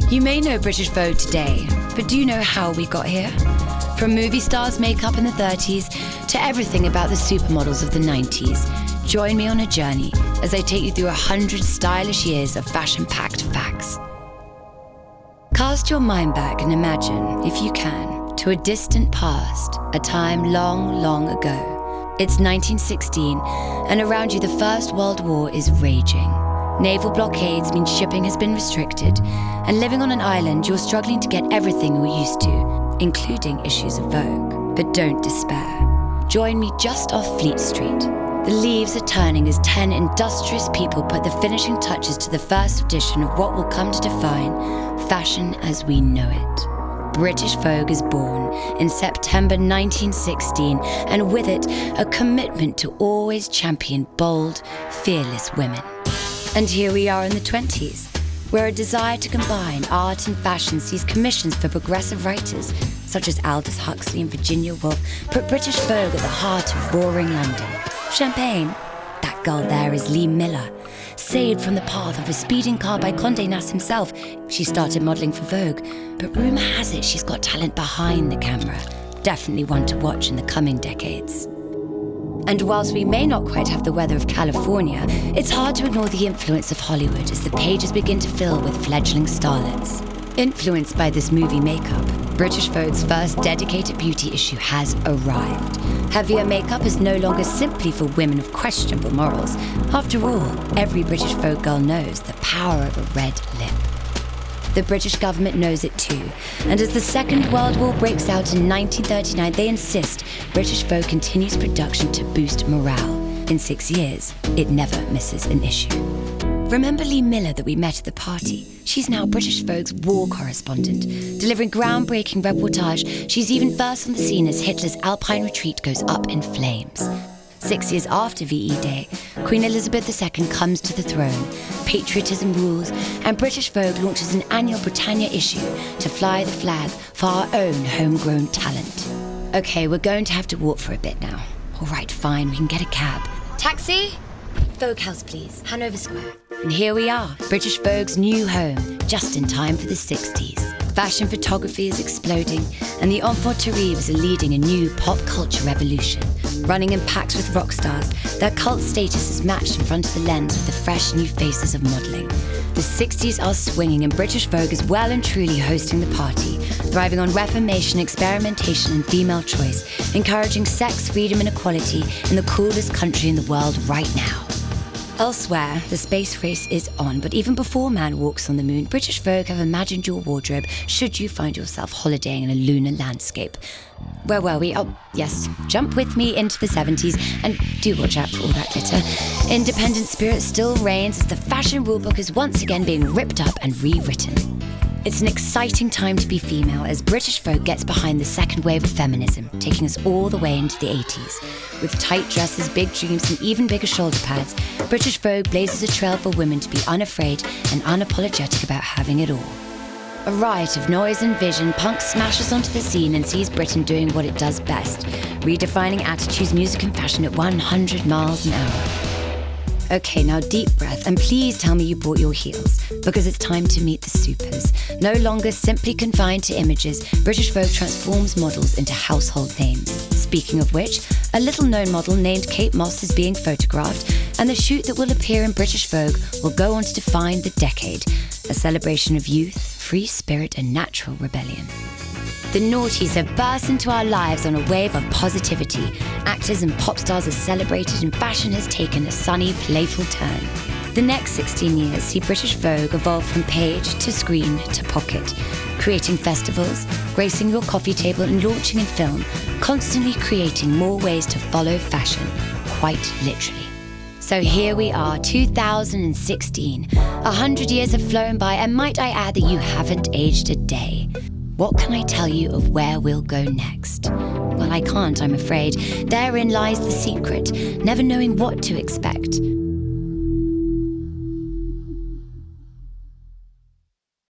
You may know British Vogue today, but do you know how we got here? From movie stars' makeup in the 30s to everything about the supermodels of the 90s, join me on a journey as I take you through 100 stylish years of fashion-packed facts. Cast your mind back and imagine, if you can, to a distant past, a time long, long ago. It's 1916, and around you the First World War is raging. Naval blockades mean shipping has been restricted, and living on an island, you're struggling to get everything you're used to, including issues of Vogue. But don't despair. Join me just off Fleet Street. The leaves are turning as 10 industrious people put the finishing touches to the first edition of what will come to define fashion as we know it. British Vogue is born in September 1916, and with it, a commitment to always champion bold, fearless women. And here we are in the 20s, where a desire to combine art and fashion sees commissions for progressive writers, such as Aldous Huxley and Virginia Woolf, put British Vogue at the heart of roaring London. Champagne? That girl there is Lee Miller. Saved from the path of a speeding car by Condé Nast himself, she started modelling for Vogue. But rumour has it she's got talent behind the camera. Definitely one to watch in the coming decades. And whilst we may not quite have the weather of California, it's hard to ignore the influence of Hollywood as the pages begin to fill with fledgling starlets. Influenced by this movie makeup, British Vogue's first dedicated beauty issue has arrived. Heavier makeup is no longer simply for women of questionable morals. After all, every British Vogue girl knows the power of a red lip. The British government knows it too, and as the Second World War breaks out in 1939, they insist British Vogue continues production to boost morale. In 6 years, it never misses an issue. Remember Lee Miller that we met at the party? She's now British Vogue's war correspondent, delivering groundbreaking reportage. She's even first on the scene as Hitler's Alpine retreat goes up in flames. 6 years after VE Day, Queen Elizabeth II comes to the throne, patriotism rules, and British Vogue launches an annual Britannia issue to fly the flag for our own homegrown talent. Okay, we're going to have to walk for a bit now. All right, fine, we can get a cab. Taxi? Vogue House, please. Hanover Square. And here we are, British Vogue's new home, just in time for the 60s. Fashion photography is exploding, and the enfant terribles are leading a new pop culture revolution. Running in packs with rock stars, their cult status is matched in front of the lens with the fresh new faces of modelling. The 60s are swinging, and British Vogue is well and truly hosting the party, thriving on reformation, experimentation, and female choice, encouraging sex, freedom, and equality in the coolest country in the world right now. Elsewhere, the space race is on, but even before man walks on the moon, British Vogue have imagined your wardrobe should you find yourself holidaying in a lunar landscape. Where were we? Oh, yes, jump with me into the 70s, and do watch out for all that glitter. Independent spirit still reigns as the fashion rulebook is once again being ripped up and rewritten. It's an exciting time to be female as British Vogue gets behind the second wave of feminism, taking us all the way into the 80s. With tight dresses, big dreams, and even bigger shoulder pads, British Vogue blazes a trail for women to be unafraid and unapologetic about having it all. A riot of noise and vision, punk smashes onto the scene and sees Britain doing what it does best, redefining attitudes, music, and fashion at 100 miles an hour. Okay, now deep breath, and please tell me you brought your heels, because it's time to meet the supers. No longer simply confined to images, British Vogue transforms models into household names. Speaking of which, a little-known model named Kate Moss is being photographed, and the shoot that will appear in British Vogue will go on to define the decade, a celebration of youth, free spirit, and natural rebellion. The noughties have burst into our lives on a wave of positivity. Actors and pop stars are celebrated, and fashion has taken a sunny, playful turn. The next 16 years see British Vogue evolve from page to screen to pocket, creating festivals, gracing your coffee table, and launching in film, constantly creating more ways to follow fashion, quite literally. So here we are, 2016. 100 years have flown by, and might I add that you haven't aged a day. What can I tell you of where we'll go next? Well, I can't, I'm afraid. Therein lies the secret, never knowing what to expect.